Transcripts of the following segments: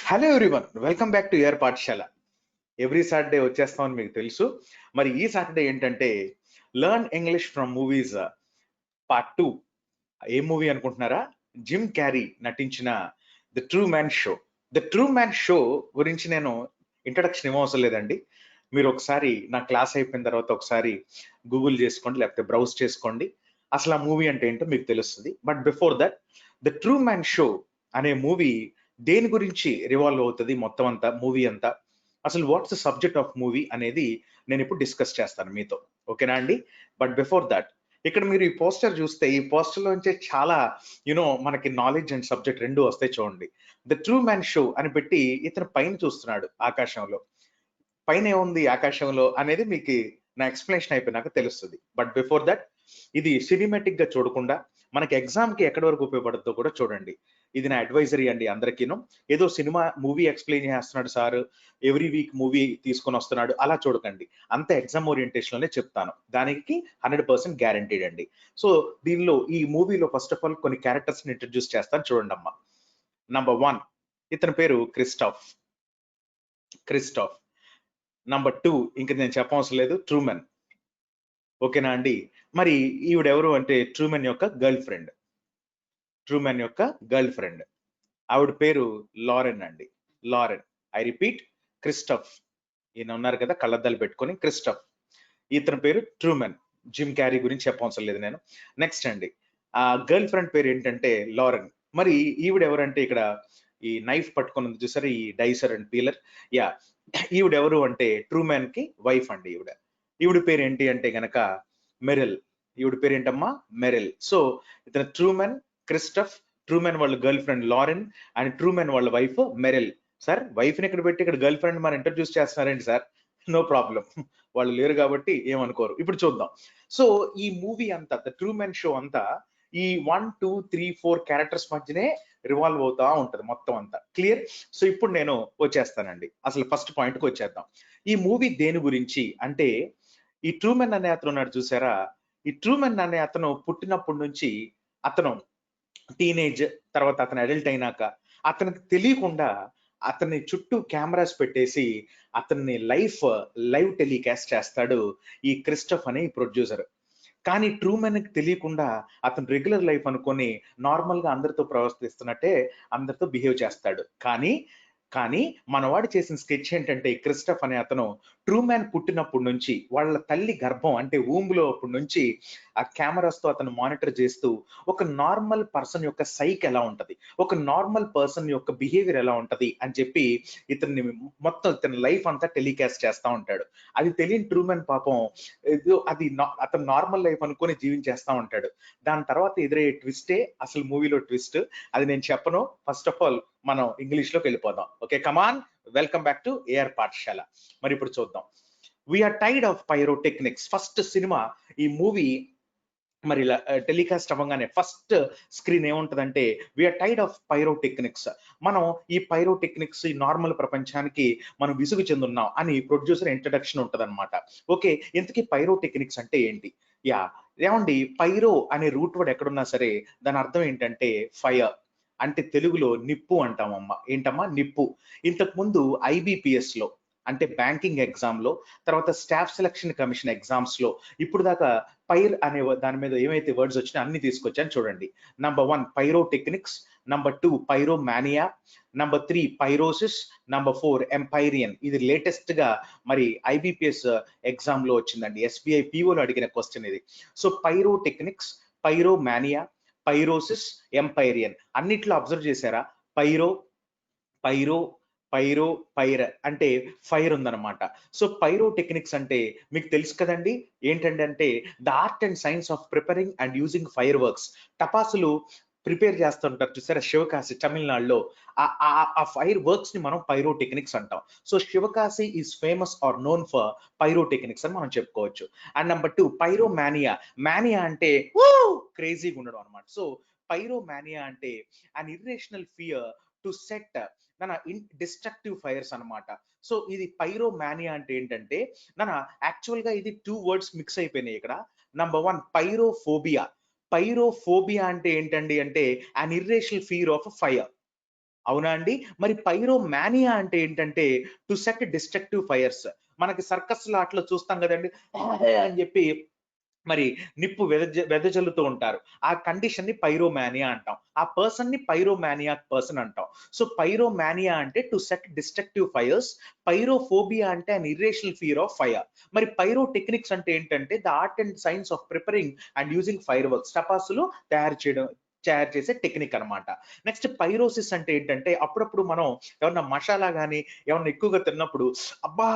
Hello everyone, welcome back to your పాఠశాల. Every Saturday వచ్చేస్తామని మీకు తెలుసు. మరి ఈ సాటర్డే ఏంటంటే learn English from movies part 2. A movie అనుకుంటున్నారా? జిమ్ క్యారీ నటించిన the true man show. The true man show గురించి నేను ఇంట్రడక్షన్ ఇవ్వవసరం లేదండి. మీరు ఒకసారి నా క్లాస్ అయిపోయిన తర్వాత ఒకసారి గూగుల్ చేసుకోండి, లేకపోతే బ్రౌజ్ చేసుకోండి. అసలు ఆ మూవీ అంటే ఏంటో మీకు తెలుస్తుంది. But before that, the true man show అనే మూవీ దేని గురించి రివాల్వ్ అవుతుంది మొత్తం అంతా, మూవీ అంతా, అసలు what's the subject of movie అనేది నేను ఇప్పుడు డిస్కస్ చేస్తాను మీతో. ఓకేనా అండి? బట్ బిఫోర్ దట్, ఇక్కడ మీరు ఈ పోస్టర్ చూస్తే ఈ పోస్టర్ లోంచే చాలా మనకి నాలెడ్జ్ అండ్ సబ్జెక్ట్ రెండు వస్తాయి. చూడండి, ద ట్రూ మ్యాన్ షో అని పెట్టి ఇతను పైన చూస్తున్నాడు ఆకాశంలో. పైన ఏముంది ఆకాశంలో అనేది మీకు నా ఎక్స్ప్లెనేషన్ అయిపోయినాక తెలుస్తుంది. బట్ బిఫోర్ దట్, ఇది సినిమాటిక్ గా చూడకుండా మనకి ఎగ్జామ్ కి ఎక్కడి వరకు ఉపయోగపడుతుందో కూడా చూడండి. ఇది నా అడ్వైజరీ అండి అందరికీను. ఏదో సినిమా మూవీ ఎక్స్ప్లెయిన్ చేస్తున్నాడు సార్, ఎవ్రీ వీక్ మూవీ తీసుకొని వస్తున్నాడు అలా చూడకండి. అంత ఎగ్జామ్ ఓరియంటేషన్ లోనే చెప్తాను. దానికి 100% గ్యారంటీడ్ అండి. సో దీనిలో ఈ మూవీలో ఫస్ట్ ఆఫ్ ఆల్ కొన్ని క్యారెక్టర్స్ ని ఇంట్రడ్యూస్ చేస్తాను చూడండి అమ్మా. నంబర్ 1, ఇతని పేరు క్రిస్టాఫ్. నంబర్ 2, ఇంక నేను చెప్పవసరం లేదు, ట్రూమెన్. ఓకేనా అండి? మరి ఈవిడెవరు అంటే ట్రూమెన్ యొక్క గర్ల్ ఫ్రెండ్. ఆవిడ పేరు లారెన్ అండి. లారెన్. I repeat, Christoph. ఈయన ఉన్నారు కదా కళ్ళద్దాలు పెట్టుకొని, క్రిస్టఫ్. ఇతని పేరు ట్రూమెన్. జిమ్ క్యారీ గురించి చెప్పవసరం లేదు నేను. నెక్స్ట్ అండి, ఆ గర్ల్ ఫ్రెండ్ పేరు ఏంటంటే లారెన్. మరి ఈవిడ ఎవరంటే ఇక్కడ ఈ నైఫ్ పట్టుకున్నది చూసారా, ఈ డైసర్ అండ్ పీలర్. యా, ఈవిడెవరు అంటే ట్రూమెన్ కి వైఫ్ అండి. ఈవిడ పేరు ఏంటి అంటే గనక మెరిల్. ఈవిడ పేరు ఏంటమ్మా? మెరిల్. సో ఇతను ట్రూమెన్, క్రిస్టఫ్, ట్రూమెన్ వాళ్ళ girl friend Lauren and Truman వాళ్ళ వైఫ్ మెరిల్. సార్, వైఫ్ ని ఇక్కడ పెట్టి ఇక్కడ గర్ల్ ఫ్రెండ్ మనం ఇంట్రడ్యూస్ చేస్తున్నారండి సార్. నో ప్రాబ్లం, వాళ్ళు లేరు కాబట్టి ఏమనుకోరు. ఇప్పుడు చూద్దాం. సో ఈ మూవీ అంతా, ద ట్రూ మెన్ షో అంతా ఈ 1, 2, 3, 4 క్యారెక్టర్స్ మధ్యనే రివాల్వ్ అవుతా ఉంటది మొత్తం అంతా. క్లియర్? సో ఇప్పుడు నేను వచ్చేస్తానండి, అసలు ఫస్ట్ పాయింట్ కి వచ్చేద్దాం. ఈ మూవీ దేని గురించి అంటే, ఈ ట్రూమెన్ అనే అతను ఉన్నాడు చూసారా, ఈ ట్రూమెన్ అనే అతను పుట్టినప్పటి నుంచి అతను టీనేజ్, తర్వాత అతను అడల్ట్ అయినాక అతనికి తెలియకుండా అతని చుట్టూ కెమెరాస్ పెట్టేసి అతన్ని లైవ్ టెలికాస్ట్ చేస్తాడు ఈ క్రిస్టఫ్ అనే ప్రొడ్యూసర్. కానీ ట్రూమెన్ కి తెలియకుండా అతను రెగ్యులర్ లైఫ్ అనుకొని నార్మల్ గా అందరితో ప్రవర్తిస్తున్నట్టే అందరితో బిహేవ్ చేస్తాడు. కానీ కానీ మనవాడు చేసిన స్కెచ్ ఏంటంటే, క్రిస్టఫ్ అనే అతను ట్రూమెన్ పుట్టినప్పటి నుంచి వాళ్ళ తల్లి గర్భం అంటే ఊంబులో అప్పటి నుంచి ఆ కెమెరాస్ తో అతను మానిటర్ చేస్తూ ఒక నార్మల్ పర్సన్ యొక్క సైక్ ఎలా ఉంటది, ఒక నార్మల్ పర్సన్ యొక్క బిహేవియర్ ఎలా ఉంటది అని చెప్పి మొత్తం ఇతని లైఫ్ అంతా టెలికాస్ట్ చేస్తా ఉంటాడు. అది తెలియని ట్రూమెన్ పాపం అతను నార్మల్ లైఫ్ అనుకొని జీవించేస్తా ఉంటాడు. దాని తర్వాత ఎదురయ్యే ట్విస్టే అసలు మూవీలో ట్విస్ట్. అది నేను చెప్పను. ఫస్ట్ ఆఫ్ ఆల్ మనం ఇంగ్లీష్ లోకి వెళ్ళిపోదాం. Okay, come on, welcome back to AR పాఠశాల. మరి ఇప్పుడు చూద్దాం. We're tired of pyrotechnics. First cinema, ఈ మూవీ మరి టెలికాస్ట్ అవ్వగానే ఫస్ట్ స్క్రీన్ ఏముంటదంటే, వీఆర్ టైర్డ్ ఆఫ్ పైరోటెక్నిక్స్. మనం ఈ పైరోటెక్నిక్స్, ఈ నార్మల్ ప్రపంచానికి మనం విసుగు చెందున్నాం అని ప్రొడ్యూసర్ ఇంట్రడక్షన్ ఉంటదన్నమాట. ఓకే, ఇంతకీ పైరోటెక్నిక్స్ అంటే ఏంటి? యా, ఏమండి, పైరో అనే రూట్ వర్డ్ ఎక్కడున్నా సరే దాని అర్థం ఏంటంటే ఫైర్, అంటే తెలుగులో నిప్పు అంటామమ్మా. ఏంటమ్మా? నిప్పు. ఇంతకు ముందు IBPS లో అంటే బ్యాంకింగ్ ఎగ్జామ్ లో, తర్వాత స్టాఫ్ సెలక్షన్ కమిషన్ ఎగ్జామ్స్ లో ఇప్పుడు దాకా పైర్ అనే దాని మీద ఏమైతే వర్డ్స్ వచ్చినా అన్ని తీసుకొచ్చాను చూడండి. Number 1 pyrotechnics, number 2 pyromania, number 3 pyrosis, number 4 empyrean. ఇది లేటెస్ట్ గా మరి IBPS ఎగ్జామ్ లో వచ్చిందండి. SBI PO లో అడిగిన క్వశ్చన్ ఇది. So pyrotechnics, pyromania, pyrosis, Empyrean అన్నిట్లో అబ్జర్వ్ చేశారా? పైరో, పైరో, పైర్ అంటే ఫైర్ ఉందన్నమాట. సో పైరో టెక్నిక్స్ అంటే మీకు తెలుసు కదండి, ఏంటంటే the art and science of preparing and using fire works. టపాసులు ప్రిపేర్ చేస్తుంటారు చూసారా శివకాశి తమిళనాడులో, ఆ ఫైర్ వర్క్స్ ని మనం పైరో టెక్నిక్స్ అంటాం. So Sivakasi is famous are known for pyro techniques అని మనం చెప్పుకోవచ్చు. And number 2 pyromania. మానియా అంటే క్రేజీగా ఉండడం అనమాట. సో పైరోమానియా అంటే an irrational fear to set destructive fires అన్నమాట. సో ఇది పైరోమానియా అంటే ఏంటంటే యాక్చువల్ గా ఇది 2 వర్డ్స్ మిక్స్ అయిపోయినాయి ఇక్కడ. నంబర్ 1 పైరోఫోబియా. పైరోఫోబియా అంటే ఏంటండి అంటే an irrational fear of fire. అవునా అండి? మరి పైరోమానియా అంటే ఏంటంటే టు సెట్ డిస్ట్రక్టివ్ ఫైర్స్. మనకి సర్కస్‌లో అట్లా చూస్తాం గదండీ! అని జెప్పి మరి నిప్పు వెదజల్లుతూ ఉంటారు. ఆ కండిషన్‌ని పైరోమానియా అంటాం. ఆ పర్సన్‌ని పైరోమానియాక్ పర్సన్ అంటాం. సో, పైరోమానియా అంటే టు సెట్ డిస్ట్రక్టివ్ ఫైర్స్. పైరోఫోబియా అంటే an irrational fear of fire. మరి పైరో టెక్నిక్స్ అంటే ఏంటంటే the art and science of preparing and using fire works. టపాసులు తయారు చేసే టెక్నిక్ అన్నమాట. నెక్స్ట్ పైరోసిస్ అంటే ఏంటంటే అప్పుడప్పుడు మనం ఏమన్నా మషాలా గాని, ఏమన్నా ఎక్కువగా తిన్నప్పుడు అబ్బా!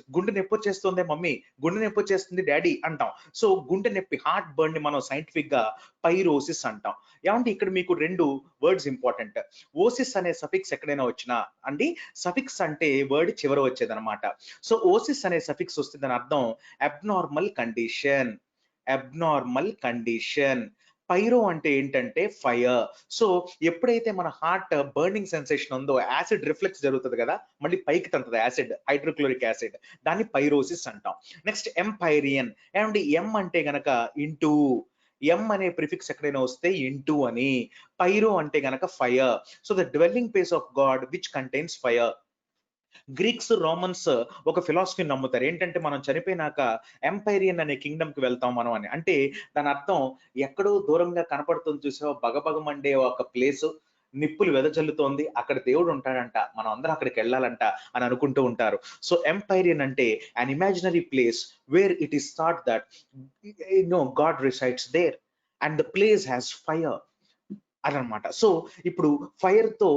గుండె నొప్పొచ్చేస్తుందే మమ్మీ, గుండె నొప్పొచ్చేస్తుంది డ్యాడీ అంటాం. సో, గుండె నొప్పి హార్ట్ బర్న్‌ని మనం సైంటిఫిక్‌గా పైరోసిస్ అంటాం. ఏవండీ ఇక్కడ మీకు 2 వర్డ్స్ ఇంపార్టెంట్. ఓసిస్ అనే సఫిక్స్ ఎక్కడైనా వచ్చినా అండి, సఫిక్స్ అంటే వర్డ్ చివర వచ్చేదన్నమాట. సో, ఓసిస్ అనే సఫిక్స్ వస్తే దాని అర్థం abnormal condition. Abnormal condition. Pyro అంటే ఏంటంటే ఫైర్. సో, ఎప్పుడైతే మన హార్ట్ బర్నింగ్ సెన్సేషన్ ఉందో యాసిడ్ రిఫ్లెక్స్ జరుగుతది గదా! మళ్ళీ పైకి తంతది యాసిడ్, హైడ్రోక్లోరిక్ యాసిడ్. దాన్ని పైరోసిస్ అంటాం. Next Empyrean. ఏవండీ ఎం అంటే గనక ఇంటూ. ఎం అనే ప్రిఫిక్స్ ఎక్కడైనా వస్తే ఇంటూ అని. పైరో అంటే గనక fire. So, the dwelling place of God which contains fire. Greeks, Romans ఒక ఫిలాసఫీని నమ్ముతారు. ఏంటంటే మనం చనిపోయినాక ఎంపైరియన్ అనే కింగ్డమ్‌కి వెళ్తాం మనం అని. అంటే దాని అర్థం ఎక్కడో దూరంగా కనపడుతుంది చూసావా భగభగమండే ఒక ప్లేసు, నిప్పులు వెదజల్లుతోంది. అక్కడ దేవుడు ఉంటాడంట. మనం అందరం అక్కడికెళ్ళాలంట అని అనుకుంటూ ఉంటారు. సో, ఎంపైరియన్ అంటే an imaginary place where it is thought that God resides there and the place has fire. అదనమాట. సో, ఇప్పుడు ఫైర్‌తో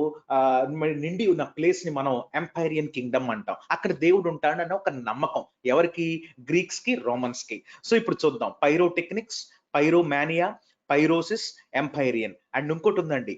మరి నిండి ఉన్న ప్లేస్‌ని మనం ఎంపైరియన్ కింగ్డమ్ అంటాం. అక్కడ దేవుడు ఉంటాడని ఒక నమ్మకం. ఎవరికి? గ్రీక్స్‌కి, రోమన్స్‌కి. సో, ఇప్పుడు చూద్దాం. Pyrotechnics, pyromania, pyrosis, empyrean and ఇంకోటుందండి.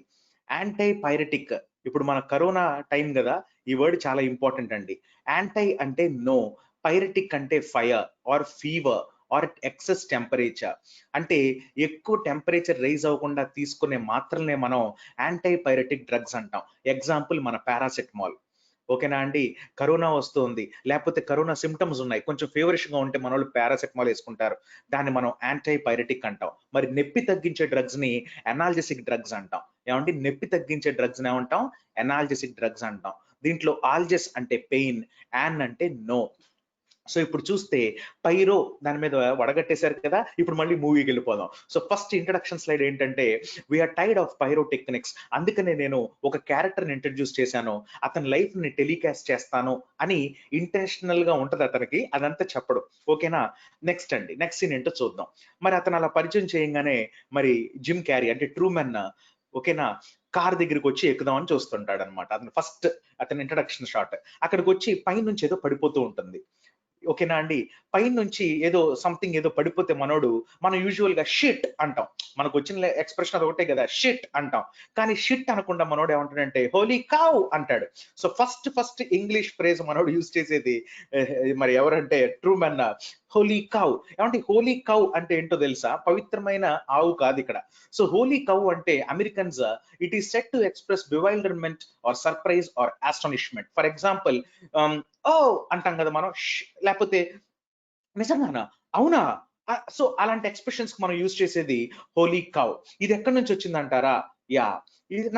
Antipyretic. ఇప్పుడు మన కరోనా టైం గదా! ఈ వర్డ్ చాలా ఇంపార్టెంట్ అండి. యాంటీ అంటే నో. పైరటిక్ అంటే fire are fever are excess temperature. అంటే ఎక్కువ టెంపరేచర్ రైజ్ అవ్వకుండా తీసుకునే మాత్రలనే మనం యాంటీ పైరటిక్ డ్రగ్స్ అంటాం. ఎగ్జాంపుల్ మన పారాసెటమాల్. ఓకేనా అండి? కరోనా వస్తుంది. లేకపోతే కరోనా సింప్టమ్స్ ఉన్నాయి. కొంచెం ఫీవరిష్‌గా ఉంటే మనోళ్ళు పారాసెటమాల్ యేసుకుంటారు. దాన్ని మనం యాంటీ పైరటిక్ అంటాం. మరి నొప్పి తగ్గించే డ్రగ్స్‌ని అనాల్జెసిక్ డ్రగ్స్ అంటాం. ఏమండి? నొప్పి తగ్గించే డ్రగ్స్‌ని ఏమంటాం? అనాల్జెసిక్ డ్రగ్స్ అంటాం. దీంట్లో ఆల్జెస్ అంటే పెయిన్, యాన్ అంటే నో. సో, ఇప్పుడు చూస్తే పైరో దాని మీద వడగట్టేసారు కదా! ఇప్పుడు మళ్ళీ మూవీకెళ్ళిపోదాం. సో, ఫస్ట్ ఇంట్రడక్షన్ స్లైడ్ ఏంటంటే, we are tired of pyro techniques. అందుకనే నేను ఒక క్యారెక్టర్‌ని ఇంట్రొడ్యూస్ చేశాను. అతని లైఫ్‌ని టెలికాస్ట్ చేస్తాను అని ఇంటెన్షనల్‌గా ఉంటది అతనికి. అదంతా చెప్పడు. ఓకేనా? నెక్స్ట్ అండి. నెక్స్ట్ సీన్ ఏంటో చూద్దాం. మరి అతను అలా పరిచయం చేయంగానే మరి జిమ్ క్యారీ అంటే ట్రూమన్ ఓకేనా? కార్ దగ్గరికొచ్చి ఎక్కుదాం అని చూస్తుంటాడన్నమాట. అతను ఫస్ట్ అతని ఇంట్రడక్షన్ షాట్. అక్కడికొచ్చి పైనుంచి ఏదో పడిపోతూ ఉంటుంది. ఓకేనా అండి. పైనుంచి ఏదో సంథింగ్ ఏదో పడిపోతే మనోడు మనం యూజువల్‌గా షిట్ అంటాం. మనకొచ్చిన ఎక్స్‌ప్రెషన్ అదొకటే గదా! షిట్ అంటాం. కానీ షిట్ అనకుండా మనోడు ఏమంటాడంటే హోలీ కౌ అంటాడు. సో, ఫస్ట్ ఇంగ్లీష్ ఫ్రేజ్ మనోడు యూజ్ చేసేది మరి ఎవరంటే ట్రూమన్ హోలీ కౌ. ఏమంటే హోలీ కౌ అంటే ఏంటో తెలుసా? పవిత్రమైన ఆవు కాదిక్కడ. సో, హోలీ కౌ అంటే Americans it is said to express bewilderment or surprise or astonishment. For example ah, oh! అంటాం గదా మనం. లేపోతే నిజంగానా? అవునా? సో, అలాంటి ఎక్స్‌ప్రెషన్స్‌కి మనం యూజ్ చేసేది హోలీ కౌ. ఇది ఎక్కడి నుంచి వచ్చిందంటారా? యాహ్! ఇది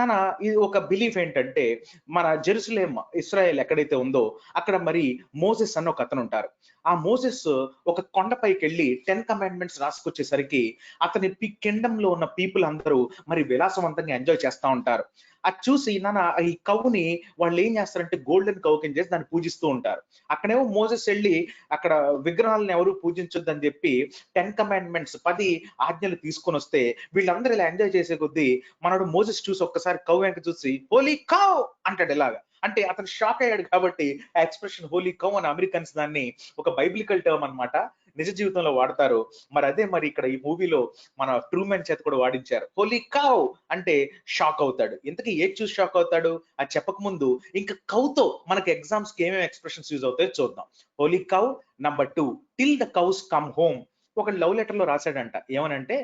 ఇది ఒక బిలీఫ్ ఏంటంటే, మన జెరూసలేం ఇశ్రాయేల్ ఎక్కడైతే ఉందో, అక్కడ మరి మోసెస్ అని ఒకతనుంటారు. ఆ మోసెస్ ఒక కొండపైకెళ్ళి 10 కమాండ్‌మెంట్స్ రాసుకొచ్చేసరికి, అతని కింగ్డమ్‌లో ఉన్న పీపుల్ అందరూ మరి విలాసవంతంగా ఎంజాయ్ చేస్తా ఉంటారు. అది చూసి ఈ కౌని వాళ్ళేం చేస్తారంటే గోల్డెన్ కౌ కింద చేసి దాన్ని పూజిస్తూ ఉంటారు. అక్కడేమో మోసెస్ ఎళ్లి అక్కడ విగ్రహాలను ఎవరు పూజించొద్దని చెప్పి 10 కమాండ్‌మెంట్స్ 10 ఆజ్ఞలు తీసుకొనొస్తే వీళ్ళందరూ ఇలా ఎంజాయ్ చేసే కొద్దీ మనోడు మోసెస్ చూసి ఒక్కసారి కౌ వెనక చూసి హోలీ కౌ అంటాడు ఇలాగ. అంటే అతను షాక్ అయ్యాడు కాబట్టి ఆ ఎక్స్‌ప్రెషన్ హోలీ కౌ అని అమెరికన్స్ దాన్ని ఒక బైబిలికల్ టర్మ్ అన్నమాట. నిజ జీవితంలో వాడతారు. మరి ఇక్కడ ఈ మూవీలో మన ట్రూమన్ చేత కూడా వాడించారు. హోలీ కౌ అంటే షాక్ అవుతాడు. ఇంతకీ ఏది చూసి షాక్ అవుతాడు? అది చెప్పకముందు ఇంకా కౌతో మనకి ఎగ్జామ్స్‌కి ఏమేమి ఎక్స్‌ప్రెషన్స్ యూజ్ అవుతాయో చూద్దాం. Holi cow number 2 till the cows come home. ఒకడు లవ్ లెటర్‌లో రాసాడంట. ఏమనంటే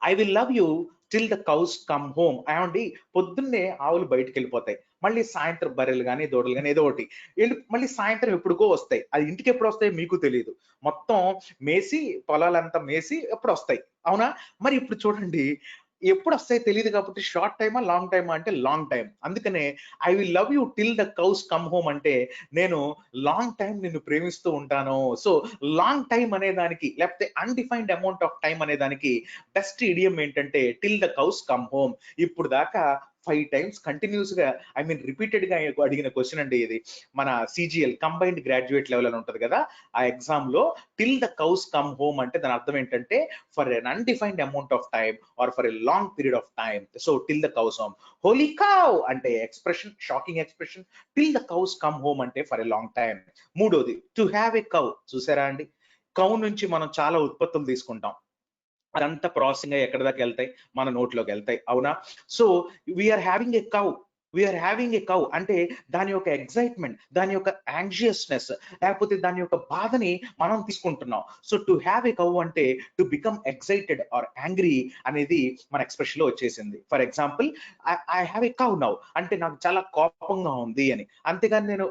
I will love you till the cows come home. ఏమండి పొద్దున్నే ఆవులు బయటికెళ్ళిపోతాయి. మళ్ళీ సాయంత్రం బర్రెలు గాని, దూడలు గాని ఏదో ఒకటి. మళ్ళీ సాయంత్రం ఎప్పుడుకో వస్తాయి. అది ఇంటికి ఎప్పుడు వస్తాయో మీకు తెలీదు. మొత్తం మేసి పొలాలంతా మేసి ఎప్పుడొస్తాయి. అవునా? మరి ఇప్పుడు చూడండి ఎప్పుడు వస్తాయో తెలియదు కాబట్టి షార్ట్ టైమా లాంగ్ టైమా అంటే లాంగ్ టైం. అందుకనే I will love you till the cows come home అంటే నేను లాంగ్ టైం నిన్ను ప్రేమిస్తూ ఉంటాను. సో లాంగ్ టైం అనే దానికి లేకపోతే అన్‌డిఫైన్డ్ అమౌంట్ ఆఫ్ టైం అనే దానికి బెస్ట్ ఇడియం ఏంటంటే till the cows come home. ఇప్పుడు దాకా 5 టైమ్స్ కంటిన్యూస్‌గా రిపీటెడ్‌గా అడిగిన క్వెషన్ అండి ఇది. మన సీజీఎల్ కంబైన్డ్ గ్రాడ్యుయేట్ లెవెల్ అని ఉంటది కదా! ఆ ఎగ్జామ్‌లో till the cows come home అంటే దాని అర్థం ఏంటంటే for an undefined amount of time or for a long period of time. So till the cows home. Holy cow అంటే expression, shocking expression. Till the cows come home అంటే for a long time. మూడోది to have a cow. చూసారా అండి? Cow నుంచి మనం చాలా ఉత్పత్తులు తీసుకుంటాం. అదంతా ప్రాసెసింగ్ అయ్యి ఎక్కడి దాకా వెళ్తాయి? మన నోట్లోకి వెళ్తాయి. అవునా? So we're having a cow. We're having a cow అంటే దాని యొక్క ఎక్సైట్‌మెంట్, దాని యొక్క యాంగ్షియస్‌నెస్ లేకపోతే దాని యొక్క బాధని మనం తీసుకుంటున్నాం. So to have a cow అంటే to become excited or angry అనేది మన ఎక్స్‌ప్రెషన్‌లో వచ్చేసింది. For example I have a cow now అంటే నాకు చాలా కోపంగా ఉంది అని. అంతేగాని నేను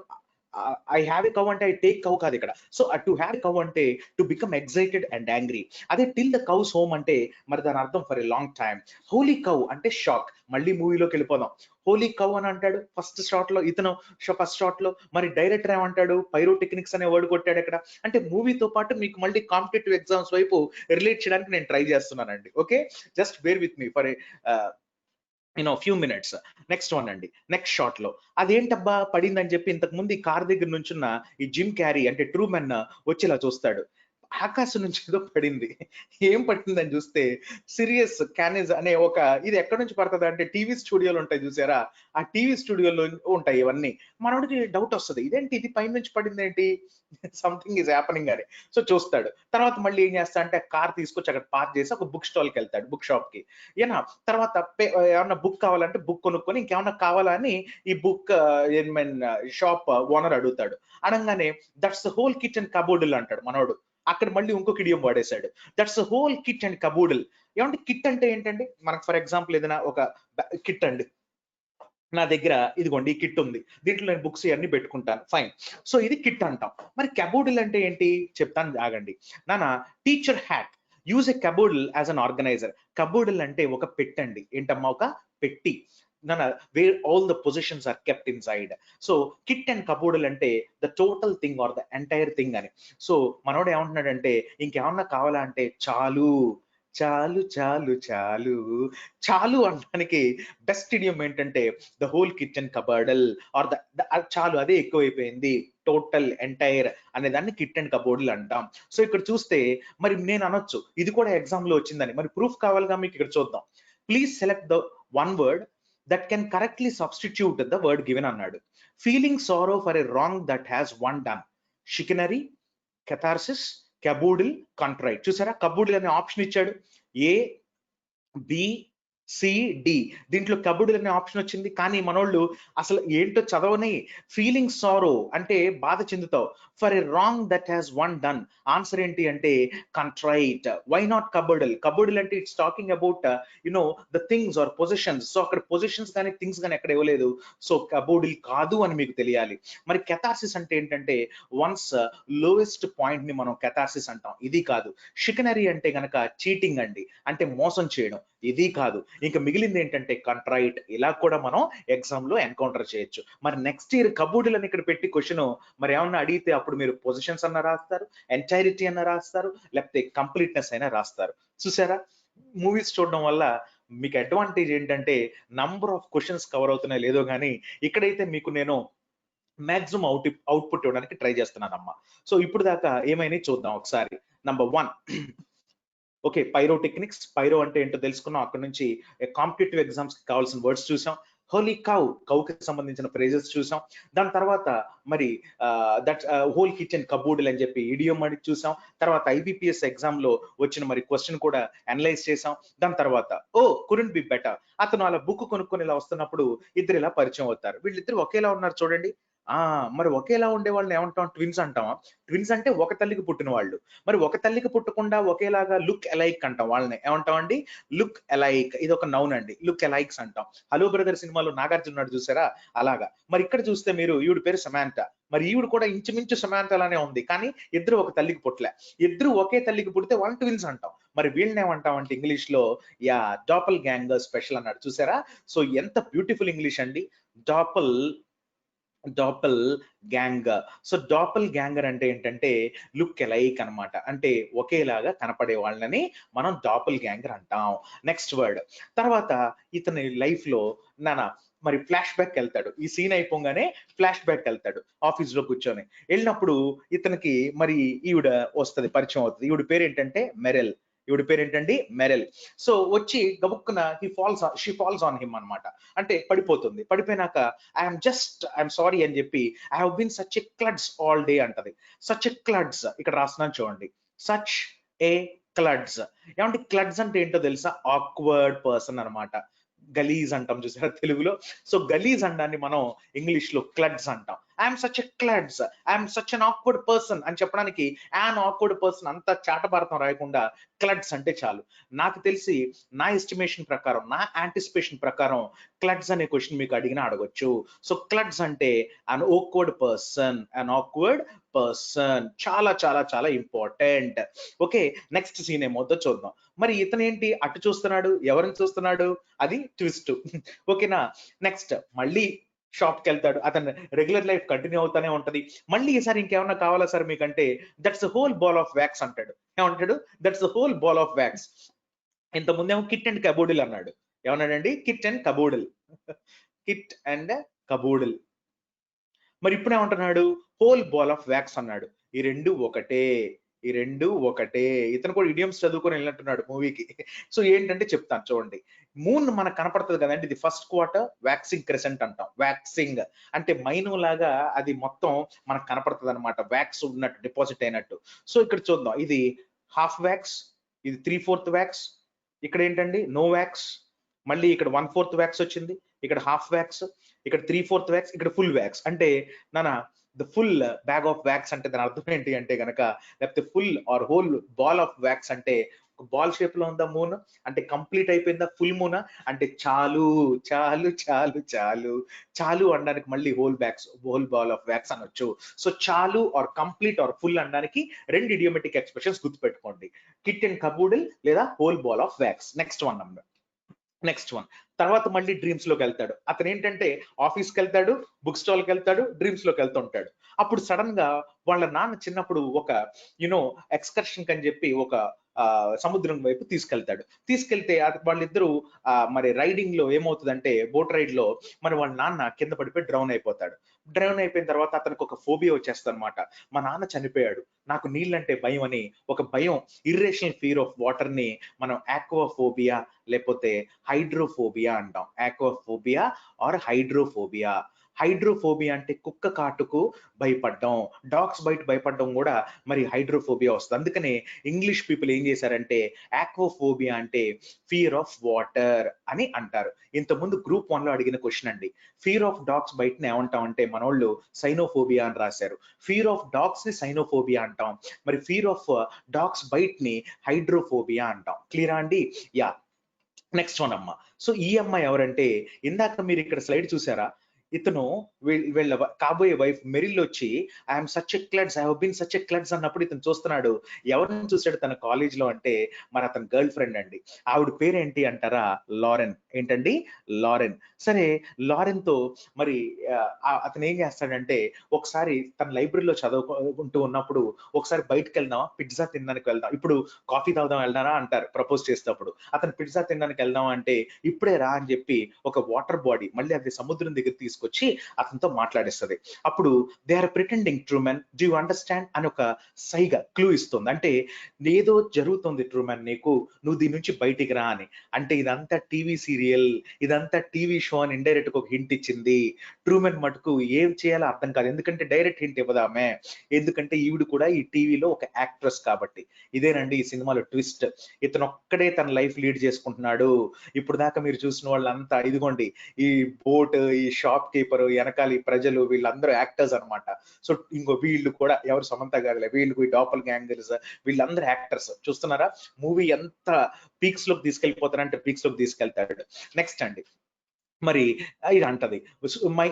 ఐ హావ్ ఎ కౌ అంటే ఐ టేక్ కౌ కాదు ఇక్కడ. So to have a cow అంటే to become excited and angry. అదే టిల్ ద కౌస్ హోమ్ అంటే మరి దాని అర్థం for a long time. Holy cow అంటే షాక్. మళ్ళీ మూవీలోకి వెళ్ళిపోదాం. హోలీ కౌ అని అంటాడు ఫస్ట్ షాట్ లో ఇతను. ఫస్ట్ షాట్ లో మరి డైరెక్టర్ ఏమంటాడు? పైరోటెక్నిక్స్ అనే వర్డ్ కొట్టాడు ఇక్కడ. అంటే మూవీతో పాటు మీకు మళ్ళీ కాంపిటేటివ్ ఎగ్జామ్స్ వైపు రిలేట్ చేయడానికి నేను ట్రై చేస్తున్నానండి. Okay, just bear with me for few minutes. Next one అండి. నెక్స్ట్ షాట్ లో అదేంటబ్బా పడిందని చెప్పి ఇంతకు ముందు ఈ కార్ దగ్గర నుంచున్న ఈ జిమ్ క్యారీ అంటే ట్రూమెన్ వచ్చి ఇలా చూస్తాడు. ఆకాశం నుంచి ఏదో పడింది. ఏం పడిందని చూస్తే సిరియస్ క్యానేజ్ అనే ఒక ఇది ఎక్కడి నుంచి పడుతుంది అంటే టీవీ స్టూడియోలు ఉంటాయి చూసారా? ఆ టీవీ స్టూడియోలో ఉంటాయి ఇవన్నీ. మనోడికి డౌట్ వస్తుంది, ఇదేంటి ఇది పై నుంచి పడింది ఏంటి? సంథింగ్ ఈజ్ హ్యాపనింగ్ అని. సో చూస్తాడు. తర్వాత మళ్ళీ ఏం చేస్తా అంటే కార్ తీసుకొచ్చి అక్కడ పార్క్ చేసి ఒక బుక్ స్టాల్ కి వెళ్తాడు, బుక్ షాప్ కి. ఈయన తర్వాత ఏమన్నా బుక్ కావాలంటే బుక్ కొనుక్కొని ఇంకేమన్నా కావాలా అని ఈ బుక్ షాప్ ఓనర్ అడుగుతాడు. అనగానే that's whole kit and caboodle అంటాడు మనోడు. అక్కడ మళ్ళీ ఇంకొక ఇడియం వాడేశాడు. That's whole kit and caboodle. ఏమంటే కిట్ అంటే ఏంటండి? మనకు ఫర్ ఎగ్జాంపుల్ ఏదైనా ఒక కిట్ అండి. నా దగ్గర ఇదిగోండి ఈ కిట్ ఉంది. దీంట్లో నేను బుక్స్ ఇవన్నీ పెట్టుకుంటాను. ఫైన్. సో ఇది కిట్ అంటాం. మరి కబోర్డుల్ అంటే ఏంటి? చెప్తాను ఆగండి. నాన్న teacher had use a caboodle as an organizer. Caboodle అంటే ఒక పెట్టండి. ఏంటమ్మా? ఒక పెట్టి. నాన్న where all the positions are kept inside. So kit and caboodle అంటే the total thing or the entire thing అని. సో మనోడు ఏమంటున్నాడంటే ఇంకేమన్నా కావాలా అంటే చాలు చాలు చాలు చాలు. చాలు అనడానికి బెస్ట్ ఇడియం ఏంటంటే ద హోల్ కిచెన్ కబర్డల్ ఆర్ చాలు అదే ఎక్కువైపోయింది. టోటల్ ఎంటైర్ అనే దాన్ని కిట్ అండ్ కబోర్డులు అంటాం. సో ఇక్కడ చూస్తే మరి నేను అనొచ్చు ఇది కూడా ఎగ్జామ్ లో వచ్చిందని. మరి ప్రూఫ్ కావాలిగా మీకు. ఇక్కడ చూద్దాం. Please select the one word that can correctly substitute the word given అన్నాడు. Feeling sorrow for a wrong that has one done. Chicanery, catharsis, caboodle, contrite. చూసారా? కబూడిల్ అనే ఆప్షన్ ఇచ్చాడు. A, B, C, D. దీంట్లో caboodle అనే option వచ్చింది. కానీ మనోళ్ళు అసలు ఏంటో చదవని. ఫీలింగ్ సారో అంటే బాధ చెందుతావు. For a wrong that has one done. Answer ఏంటి అంటే contrite. Why not caboodle? Caboodle అంటే it's talking about the things or positions. So అక్కడ పొజిషన్స్ కానీ థింగ్స్ కానీ ఎక్కడ ఇవ్వలేదు. సో కబోర్డిల్ కాదు అని మీకు తెలియాలి. మరి కెథార్సిస్ అంటే ఏంటంటే వన్స్ లోయెస్ట్ పాయింట్ ని మనం కెథార్సిస్ అంటాం. ఇది కాదు. షికనరీ అంటే గనక చీటింగ్ అండి, అంటే మోసం చేయడం. ఇది కాదు. ఇంకా మిగిలింది ఏంటంటే కంట్రైట్. ఇలా కూడా మనం ఎగ్జామ్ లో ఎన్కౌంటర్ చేయొచ్చు. మరి నెక్స్ట్ ఇయర్ కబోర్డులు అని ఇక్కడ పెట్టి క్వశ్చన్ మరి ఏమన్నా అడిగితే అప్పుడు మీరు పొజిషన్స్ అన్న రాస్తారు, ఎంటైరిటీ అన్న రాస్తారు, లేకపోతే కంప్లీట్నెస్ అయినా రాస్తారు. చూసారా? మూవీస్ చూడడం వల్ల మీకు అడ్వాంటేజ్ ఏంటంటే నంబర్ ఆఫ్ క్వశ్చన్స్ కవర్ అవుతున్నాయి లేదో కానీ ఇక్కడైతే మీకు నేను మాక్సిమం అవుట్పుట్ ఇవ్వడానికి ట్రై చేస్తున్నానమ్మా. సో ఇప్పుడు దాకా ఏమైనా చూద్దాం ఒకసారి. Number 1 okay, pyro techniques. Pyro అంటే ఏంటో తెలుసుకున్నాం. అక్కడ నుంచి కాంపిటేటివ్ ఎగ్జామ్స్ కి కావాల్సిన వర్డ్స్ చూసాం. హోలీ కౌ, కౌకి సంబంధించిన ఫ్రేజెస్ చూసాం. దాని తర్వాత మరి దట్ హోల్ కిచెన్ కబోర్డ్ అని చెప్పి ఇడియం అని చూసాం. తర్వాత ఐబిపిఎస్ ఎగ్జామ్ లో వచ్చిన మరి క్వశ్చన్ కూడా అనలైజ్ చేసాం. దాని తర్వాత కుడెంట్ బి బెటర్. అతను అలా బుక్ కొనుక్కొని ఇలా వస్తున్నప్పుడు ఇద్దరు ఇలా పరిచయం అవుతారు. వీళ్ళిద్దరు ఒకేలా ఉన్నారు చూడండి. మరి ఒకేలా ఉండే వాళ్ళని ఏమంటాం? ట్విన్స్ అంటామా? ట్విన్స్ అంటే ఒక తల్లికి పుట్టిన వాళ్ళు. మరి ఒక తల్లికి పుట్టకుండా ఒకేలాగా లుక్ అలైక్ అంటాం. వాళ్ళని ఏమంటాం అండి? Look alike. ఇది ఒక నౌన్ అండి. లుక్ అలైక్స్ అంటాం. హలో బ్రదర్ సినిమాలో నాగార్జున ఉన్నాడు చూసారా? అలాగా. మరి ఇక్కడ చూస్తే మీరు ఈవిడ పేరు సమాంత. మరి ఈవిడ కూడా ఇంచుమించు సమాంత లానే ఉంది. కానీ ఇద్దరు ఒక తల్లికి పుట్టలే. ఇద్దరు ఒకే తల్లికి పుడితే వాళ్ళని ట్విన్స్ అంటాం. మరి వీళ్ళని ఏమంటామంటే ఇంగ్లీష్ లో యా డాపల్ గ్యాంగర్ స్పెషల్ అన్నాడు చూసారా. సో ఎంత బ్యూటిఫుల్ ఇంగ్లీష్ అండి, డాపల్ డాపల్ గ్యాంగర్. సో డాపల్ గ్యాంగర్ అంటే ఏంటంటే లుక్ ఎలైక్ అనమాట, అంటే ఒకేలాగా కనపడే వాళ్ళని మనం డాపల్ గ్యాంగర్ అంటాం. నెక్స్ట్ వర్డ్ తర్వాత ఇతని లైఫ్ లో నానా మరి ఫ్లాష్ బ్యాక్ వెళ్తాడు. ఈ సీన్ అయిపోగానే ఫ్లాష్ బ్యాక్ వెళ్తాడు ఆఫీస్ లో కూర్చొని. వెళ్ళినప్పుడు ఇతనికి మరి ఈవిడ వస్తుంది, పరిచయం అవుతుంది. ఈవిడ పేరు ఏంటంటే మెరెల్. ఈవిడ పేరు ఏంటండి మెరెల్. సో వచ్చి గబుక్కున షీ ఫాల్స్ ఆన్ హిమ్ అనమాట, అంటే పడిపోతుంది. పడిపోయినాక ఐఎమ్ సారీ అని చెప్పి I have been such a klutz all day అంటది. సచ్ ఎ క్లడ్స్ ఇక్కడ రాస్తున్నాను చూడండి, సచ్ ఏ క్లడ్స్. ఏమంటే క్లడ్స్ అంటే ఏంటో తెలుసా, ఆక్వర్డ్ పర్సన్ అనమాట. గలీజ్ అంటాం చూసారా తెలుగులో. సో గలీజ్ అండాన్ని మనం ఇంగ్లీష్ లో క్లడ్స్ అంటాం. I'm such a klutz, I'm such an awkward person అని చెప్పడానికి యాన్ ఆక్వర్డ్ పర్సన్ అంత చాటభారతం రాయకుండా క్లడ్స్ అంటే చాలు. నాకు తెలిసి నా ఎస్టిమేషన్ ప్రకారం, నా యాంటిసిపేషన్ ప్రకారం క్లడ్స్ అనే క్వశ్చన్ మీకు అడిగినా అడగొచ్చు. సో క్లడ్స్ అంటే అన్ ఆక్వర్డ్ పర్సన్, అన్ ఆక్వర్డ్ పర్సన్. చాలా చాలా చాలా ఇంపార్టెంట్. ఓకే, నెక్స్ట్ సీన్ ఏమవుతుందో చూద్దాం. మరి ఇతను ఏంటి అటు చూస్తున్నాడు, ఎవరిని చూస్తున్నాడు, అది ట్విస్ట్. ఓకేనా. నెక్స్ట్ మళ్ళీ షాప్ కి వెళ్తాడు. అతను రెగ్యులర్ లైఫ్ కంటిన్యూ అవుతానే ఉంటది. మళ్ళీ ఈసారి ఇంకేమన్నా కావాలా సార్ మీకంటే that's whole ball of wax అంటాడు. ఏమంటాడు, that's whole ball of wax. ఇంత ముందేమో కిట్ అండ్ కబూడిల్ అన్నాడు. ఏమన్నాడండి, kit and caboodle. Kit and caboodle. మరి ఇప్పుడు ఏమంటున్నాడు, హోల్ బాల్ ఆఫ్ వ్యాక్స్ అన్నాడు. ఈ రెండు ఒకటే, ఈ రెండు ఒకటే. ఇతను కూడా ఇడియమ్స్ చదువుకొని వెళ్ళినట్టున్నాడు మూవీకి. సో ఏంటంటే చెప్తాను చూడండి. మూన్ మనకు కనపడుతుంది కదండి, ఇది ఫస్ట్ క్వార్టర్ వ్యాక్సింగ్ క్రెసెంట్ అంటాం. వ్యాక్సింగ్ అంటే మైను లాగా అది మొత్తం మనకు కనపడుతుంది అనమాట, వ్యాక్స్ ఉన్నట్టు, డిపాజిట్ అయినట్టు. సో ఇక్కడ చూద్దాం, ఇది హాఫ్ వ్యాక్స్, ఇది 3/4 వ్యాక్స్, ఇక్కడ ఏంటండి నో వ్యాక్స్, మళ్ళీ ఇక్కడ 1/4 వ్యాక్స్ వచ్చింది, ఇక్కడ హాఫ్ వ్యాక్స్, ఇక్కడ 3/4 వ్యాక్స్, ఇక్కడ ఫుల్ వ్యాక్స్. అంటే నానా the full bag of wax అంటే దాని అర్థం ఏంటి అంటే గనక, లేకపోతే full or whole ball of wax అంటే బాల్ షేప్ లో ఉందా మూన్, అంటే కంప్లీట్ అయిపోయిందా ఫుల్ మూన్, అంటే చాలు చాలు చాలు చాలు. చాలు అనడానికి మళ్ళీ హోల్ బాల్ ఆఫ్ వ్యాక్స్ అనొచ్చు. సో చాలు ఆర్ కంప్లీట్ ఆర్ ఫుల్ అనడానికి రెండు ఇడియోమెటిక్ ఎక్స్ప్రెషన్స్ గుర్తుపెట్టుకోండి, కిట్ అండ్ కబూడిల్ లేదా whole ball of wax. Next one తర్వాత మళ్ళీ డ్రీమ్స్ లోకి వెళ్తాడు. అతను ఏంటంటే ఆఫీస్కి వెళ్తాడు, బుక్ స్టాల్కి వెళ్తాడు, డ్రీమ్స్ లోకి వెళ్తుంటాడు. అప్పుడు సడన్ గా వాళ్ళ నాన్న చిన్నప్పుడు ఒక ఎక్స్కర్షన్ అని చెప్పి ఒక సముద్రం వైపు తీసుకెళ్తే వాళ్ళిద్దరూ మరి రైడింగ్ లో ఏమవుతుందంటే, బోట్ రైడ్ లో మరి వాళ్ళ నాన్న కింద పడిపోయి డ్రౌన్ అయిపోయిన తర్వాత అతనికి ఒక ఫోబియా వచ్చేస్తుంది అనమాట. మా నాన్న చనిపోయాడు, నాకు నీళ్ళంటే భయం అని ఒక భయం, ఇర్రేషనల్ ఫియర్ ఆఫ్ వాటర్ ని మనం ఆక్వాఫోబియా లేకపోతే హైడ్రోఫోబియా అంటాం. ఆక్వాఫోబియా ఆర్ హైడ్రోఫోబియా. హైడ్రోఫోబియా అంటే కుక్క కాటుకు భయపడడం, డాగ్స్ బయట భయపడడం కూడా మరి హైడ్రోఫోబియా వస్తుంది. అందుకనే ఇంగ్లీష్ పీపుల్ ఏం చేశారంటే ఆక్వాఫోబియా అంటే ఫియర్ ఆఫ్ వాటర్ అని అంటారు. ఇంతకుముందు గ్రూప్ 1 లో అడిగిన క్వశ్చన్ అండి, ఫియర్ ఆఫ్ డాగ్స్ బయటని ఏమంటామంటే మనోళ్ళు సైనోఫోబియా అని రాశారు. ఫియర్ ఆఫ్ డాగ్స్ ని సైనోఫోబియా అంటాం, మరి ఫియర్ ఆఫ్ డాగ్స్ బైట్ ని హైడ్రోఫోబియా అంటాం. క్లియరా అండి? యా. నెక్స్ట్ వన్ అమ్మ. సో ఈ అమ్మాయి ఎవరంటే, ఇందాక మీరు ఇక్కడ స్లైడ్ చూసారా, ఇతను వీళ్ళ కాబోయే వైఫ్ మెరిల్ వచ్చి I'm such a klutz, I have been such a klutz అన్నప్పుడు ఇతను చూస్తున్నాడు. ఎవరిని చూసాడు తన కాలేజ్ లో అంటే మరి అతని గర్ల్ ఫ్రెండ్ అండి. ఆవిడ పేరేంటి అంటారా, లారెన్. ఏంటండి, లారెన్. సరే లారెన్ తో మరి అతను ఏం చేస్తాడంటే, ఒకసారి తన లైబ్రరీలో చదువుకుంటూ ఉన్నప్పుడు ఒకసారి బయటకు వెళ్దామా, పిజ్జా తినడానికి వెళ్దాం, ఇప్పుడు కాఫీ తాగుదాం వెళ్దారా అంటారు ప్రపోజ్ చేసేటప్పుడు. అతను పిజ్జా తినడానికి వెళ్దాం అంటే ఇప్పుడే రా అని చెప్పి ఒక వాటర్ బాడీ మళ్ళీ అది సముద్రం దగ్గర తీసుకొచ్చి అతనితో మాట్లాడిస్తుంది. అప్పుడు they are pretending Truman, do you understand అని ఒక సైగా క్లూ ఇస్తుంది. అంటే ఏదో జరుగుతుంది ట్రూమెన్ నీకు, నువ్వు దీని నుంచి బయటికి రా అని. అంటే ఇదంతా టీవీ సీరియల్, ఇదంతా టీవీ షో అని ఇండైరెక్ట్ గా ఒక హింట్ ఇచ్చింది. ట్రూమెన్ మటుకు ఏం చేయాలో అర్థం కాదు, ఎందుకంటే డైరెక్ట్ హింట్ ఇవ్వదామే, ఎందుకంటే ఈవిడ కూడా ఈ టీవీలో ఒక యాక్ట్రెస్ కాబట్టి. ఇదేనండి ఈ సినిమాలో ట్విస్ట్. ఇతను ఒక్కడే తన లైఫ్ లీడ్ చేసుకుంటున్నాడు. ఇప్పుడు దాకా మీరు చూసిన వాళ్ళంతా ఇదిగోండి, ఈ బోట్, ఈ షాప్ కీపర్, వెనకాల ఈ ప్రజలు, వీళ్ళందరూ యాక్టర్స్ అనమాట. సో ఇంకో వీళ్ళు కూడా ఎవరు, సమంత గారులే వీళ్ళు, ఈ డాపల్ గ్యాంగర్స్, వీళ్ళందరూ యాక్టర్స్. చూస్తున్నారా మూవీ ఎంత పీక్స్ లోకి తీసుకెళ్లిపోతారంటే పీక్స్ లోకి తీసుకెళ్తాడు. నెక్స్ట్ అండి, మరి ఇది అంటది, my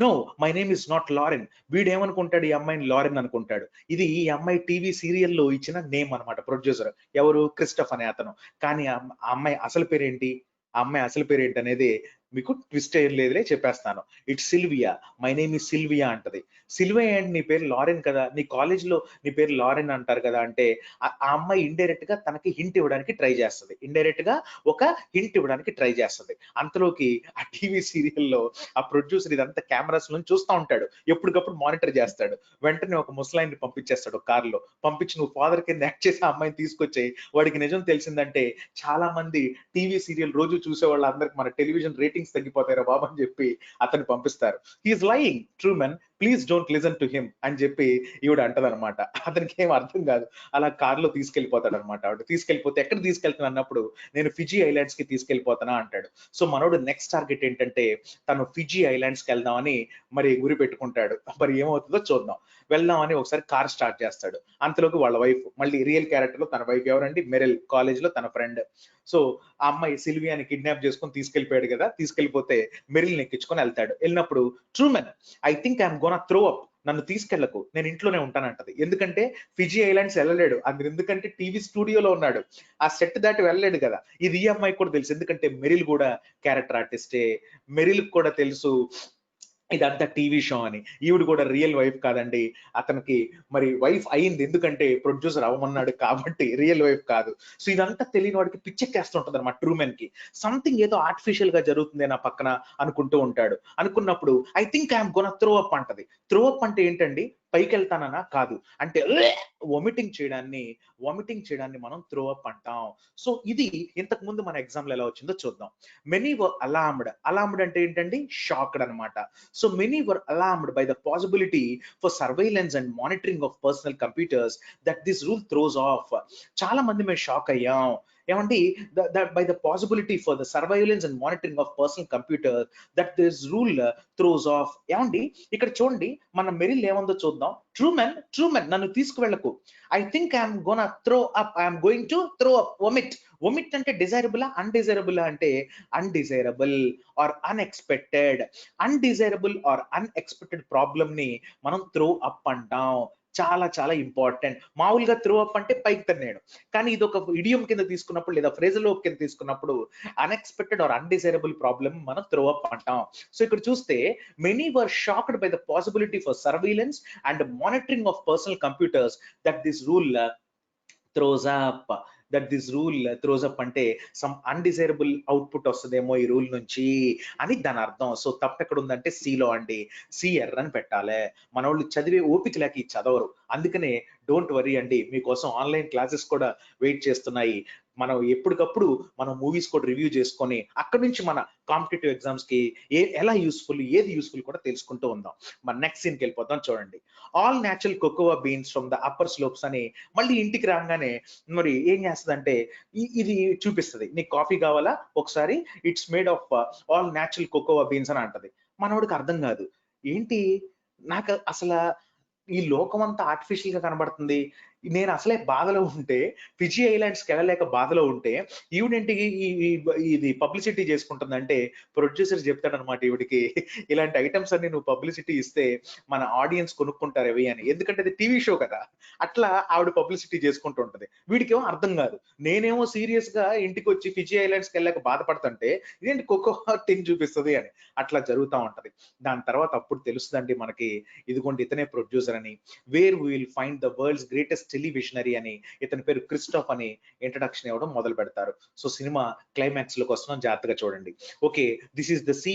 no my name is not Lauren. వీడేమనుకుంటాడు, ఈ అమ్మాయిని లారెన్ అనుకుంటాడు. ఇది ఈ అమ్మాయి టీవీ సీరియల్లో ఇచ్చిన నేమ్ అనమాట, ప్రొడ్యూసర్ ఎవరు, క్రిస్టఫ్ అనే అతను. కానీ ఆ అమ్మాయి అసలు పేరేంటి, ఆ అమ్మాయి అసలు పేరేంటి అనేది మీకు ట్విస్ట్ ఏం లేదులే, చెప్పేస్తాను. It's Sylvia, my name is Sylvia అంటది. సిల్వియా ఏంటి, నీ పేరు లారెన్ కదా, నీ కాలేజ్ లో నీ పేరు లారెన్ అంటారు కదా అంటే, ఆ అమ్మాయి ఇండైరెక్ట్ గా తనకి హింట్ ఇవ్వడానికి ట్రై చేస్తుంది, ఇండైరెక్ట్ గా ఒక హింట్ ఇవ్వడానికి ట్రై చేస్తుంది. అంతలోకి ఆ టీవీ సీరియల్లో ఆ ప్రొడ్యూసర్ ఇదంతా కెమెరాస్ నుంచి చూస్తూ ఉంటాడు, ఎప్పటికప్పుడు మానిటర్ చేస్తాడు. వెంటనే ఒక ముసలాయిని పంపించేస్తాడు కారులో, పంపించి నువ్వు ఫాదర్ కింద యాక్ట్ చేసి ఆ అమ్మాయిని తీసుకొచ్చాయి. వాడికి నిజం తెలిసిందంటే చాలా మంది టీవీ సీరియల్ రోజు చూసే వాళ్ళందరికి మన టెలివిజన్ రేటింగ్స్ తగ్గిపోతారా బాబు అని చెప్పి అతన్ని పంపిస్తారు. He's lying Truman, please don't listen to him అని చెప్పి ఈవిడ అంటదనమాట. అతనికి ఏం అర్థం కాదు. అలా కారులో తీసుకెళ్లిపోతాడు అనమాట. ఆవిడ తీసుకెళ్లిపోతే ఎక్కడ తీసుకెళ్తున్నా అన్నప్పుడు, నేను ఫిజీ ఐలాండ్స్ కి తీసుకెళ్లిపోతానా అంటాడు. సో మనోడు నెక్స్ట్ టార్గెట్ ఏంటంటే, తను ఫిజీ ఐలాండ్స్ కి వెళ్దామని మరి గురి పెట్టుకుంటాడు. మరి ఏమవుతుందో చూద్దాం. వెళ్దామని ఒకసారి కార్ స్టార్ట్ చేస్తాడు. అంతలోకి వాళ్ళ వైఫ్, మళ్ళీ రియల్ క్యారెక్టర్ లో తన వైఫ్ ఎవరండి, మెరిల్, కాలేజ్ లో తన ఫ్రెండ్. సో ఆ అమ్మాయి సిల్వియాని కిడ్నాప్ చేసుకొని తీసుకెళ్లిపోయాడు కదా, తీసుకెళ్లిపోతే మెరిల్ ఎక్కించుకొని వెళ్తాడు. వెళ్ళినప్పుడు, Truman I think I'm gonna throw up, నన్ను తీసుకెళ్లకు, నేను ఇంట్లోనే ఉంటానంటది. ఎందుకంటే ఫిజీ ఐలాండ్స్ వెళ్ళలేడు అందుకు, ఎందుకంటే టీవీ స్టూడియోలో ఉన్నాడు, ఆ సెట్ దాటి వెళ్ళలేడు కదా. ఇది ఈ అమ్మాయికి కూడా తెలుసు, ఎందుకంటే మెరిల్ కూడా క్యారెక్టర్ ఆర్టిస్టే. మెరిల్ కూడా తెలుసు ఇదంతా టీవీ షో అని. ఈవిడ కూడా రియల్ వైఫ్ కాదండి, అతనికి మరి వైఫ్ అయింది, ఎందుకంటే ప్రొడ్యూసర్ అవ్వమన్నాడు కాబట్టి, రియల్ వైఫ్ కాదు. సో ఇదంతా తెలియని వాడికి పిచ్చెక్కేస్తుంటది అనమాట ట్రూమెన్ కి. సంథింగ్ ఏదో ఆర్టిఫిషియల్ గా జరుగుతుంది నా పక్కన అనుకుంటూ ఉంటాడు. అనుకున్నప్పుడు I think I'm gonna throw up అంటది. త్రో అప్ అంటే ఏంటండి, పైకి వెళ్తానన్నా కాదు, అంటే వామిటింగ్ చేయడాన్ని మనం త్రో అప్ అంటాం. సో ఇది ఇంతకు ముందు మన ఎగ్జామ్ లో ఎలా వచ్చిందో చూద్దాం. మెనీ వర్ అలార్మ్డ్, అలార్మ్డ్ అంటే ఏంటండి, షాక్డ్ అనమాట. So many were alarmed by the possibility for surveillance and monitoring of personal computers that this rule throws off. చాలా మంది మేము షాక్ అయ్యాం. ఏమండి, by the possibility for the surveillance and monitoring of personal computers that this rule throws off. ఏమండి, ఇక్కడ చూడండి, మన Merrill ఏముందో చూద్దాం. ట్రూమెన్ నన్ను తీసుకువెళ్ళకు, I think I'm gonna throw up, I'm going to throw up, vomit. Vomit అంటే desirable, undesirable అంటే undesirable or unexpected. Undesirable or unexpected problem ని మనం త్రో అప్ అంటాం. చాలా చాలా ఇంపార్టెంట్. మామూలుగా త్రో అప్ అంటే పైకి తన్నేయడం, కానీ ఇది ఒక ఇడియం కింద తీసుకున్నప్పుడు లేదా ఫ్రేజల్ కింద తీసుకున్నప్పుడు అన్ఎక్స్పెక్టెడ్ ఆర్ అన్డిజైరబుల్ ప్రాబ్లమ్ మనం త్రో అప్ అంటాం. సో ఇక్కడ చూస్తే many were shocked by the possibility for surveillance and monitoring of personal computers that this rule throws up. Throws up అంటే సమ్ అన్డిజైరబుల్ అవుట్పుట్ వస్తుందేమో ఈ rule నుంచి అని దాని అర్థం. సో తప్పు ఎక్కడ ఉందంటే సిలో అండి, సి ఎర్రని పెట్టాలి. మన వాళ్ళు చదివే ఓపిక లేక ఈ చదవరు. అందుకనే డోంట్ వరీ అండి, మీకోసం ఆన్లైన్ క్లాసెస్ కూడా వెయిట్ చేస్తున్నాయి. మనం ఎప్పటికప్పుడు మనం మూవీస్ కూడా రివ్యూ చేసుకొని అక్కడి నుంచి మన కాంపిటేటివ్ ఎగ్జామ్స్ కి ఎలా యూస్ఫుల్, ఏది యూస్ఫుల్ కూడా తెలుసుకుంటూ ఉందాం. మన నెక్స్ట్ సీన్కి వెళ్ళిపోతాం. చూడండి, all natural cocoa beans from the upper slopes అని మళ్ళీ ఇంటికి రాగానే మరి ఏం చేస్తుందంటే, ఇది చూపిస్తుంది, నీకు కాఫీ కావాలా ఒకసారి, it's made of all natural cocoa beans అని అంటది. మనోడికి అర్థం కాదు, ఏంటి నాకు అసలు ఈ లోకం అంతా ఆర్టిఫిషియల్ గా కనబడుతుంది, నేను అసలే బాధలో ఉంటే, ఫిజీ ఐలాండ్స్కి వెళ్ళలేక బాధలో ఉంటే, ఈవిడేంటి ఇది పబ్లిసిటీ చేసుకుంటుందంటే, ప్రొడ్యూసర్ చెప్తాడనమాట ఈవిడికి, ఇలాంటి ఐటమ్స్ అన్ని నువ్వు పబ్లిసిటీ ఇస్తే మన ఆడియన్స్ కొనుక్కుంటారు అవి అని, ఎందుకంటే అది టీవీ షో కదా. అట్లా ఆవిడ పబ్లిసిటీ చేసుకుంటూ ఉంటది. వీడికేమో అర్థం కాదు, నేనేమో సీరియస్ గా ఇంటికి వచ్చి ఫిజీ ఐలాండ్స్కి వెళ్ళాక బాధపడుతుంటే ఇదేంటి కోకో థింగ్ చూపిస్తుంది అని. అట్లా జరుగుతూ ఉంటది. దాని తర్వాత అప్పుడు తెలుస్తుందండి మనకి, ఇదిగోండి ఇతనే ప్రొడ్యూసర్ అని. Where we will find the world's greatest televisionary అని, ఇతని పేరు క్రిస్టోఫ్ అని ఇంట్రడక్షన్ ఇవ్వడం మొదలు పెడతారు. సో సినిమా క్లైమాక్స్ లోకి వస్తున్నాం, జాగ్రత్తగా చూడండి. Okay, this is the see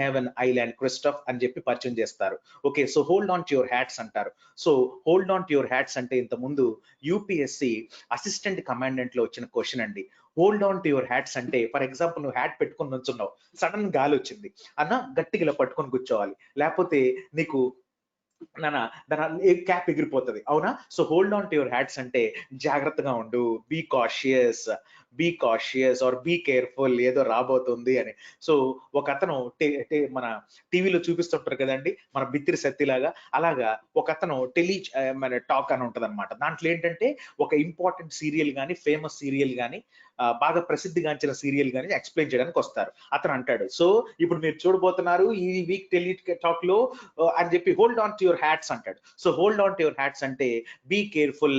haven island Christof అని చెప్పి పరిచయం చేస్తారు. Okay, so hold on to your hats అంటారు. So hold on to your hats అంటే ఇంత ముందు యూపీఎస్సి అసిస్టెంట్ కమాండెంట్ లో వచ్చిన క్వశ్చన్ అండి. Hold on to your hats అంటే, ఫర్ ఎగ్జాంపుల్ నువ్వు హ్యాట్ పెట్టుకొని నుంచున్నావు, సడన్ గాలి వచ్చింది అన్న, గట్టిగా ఇలా పట్టుకొని కూర్చోవాలి, లేకపోతే నీకు దాని క్యాప్ ఎగిరిపోతుంది, అవునా. So hold on to your hats అంటే జాగ్రత్తగా ఉండు, be cautious, be cautious or be careful, ఏదో రాబోతుంది అని. సో ఒక అతను మన టీవీలో చూపిస్తుంటారు కదండి, మన బిత్తిరి సత్తిలాగా, అలాగా ఒక అతను మన టాక్ అని ఉంటది అనమాట. దాంట్లో ఏంటంటే ఒక ఇంపార్టెంట్ సీరియల్ గానీ, ఫేమస్ సీరియల్ గానీ, బాగా ప్రసిద్ధిగాంచిన సీరియల్ గానీ ఎక్స్ప్లెయిన్ చేయడానికి వస్తారు. అతను అంటాడు, సో ఇప్పుడు మీరు చూడబోతున్నారు ఈ వీక్ టెలి టాక్ లో అని చెప్పి, hold on to your hats అంటాడు. So hold on to your hats అంటే be careful,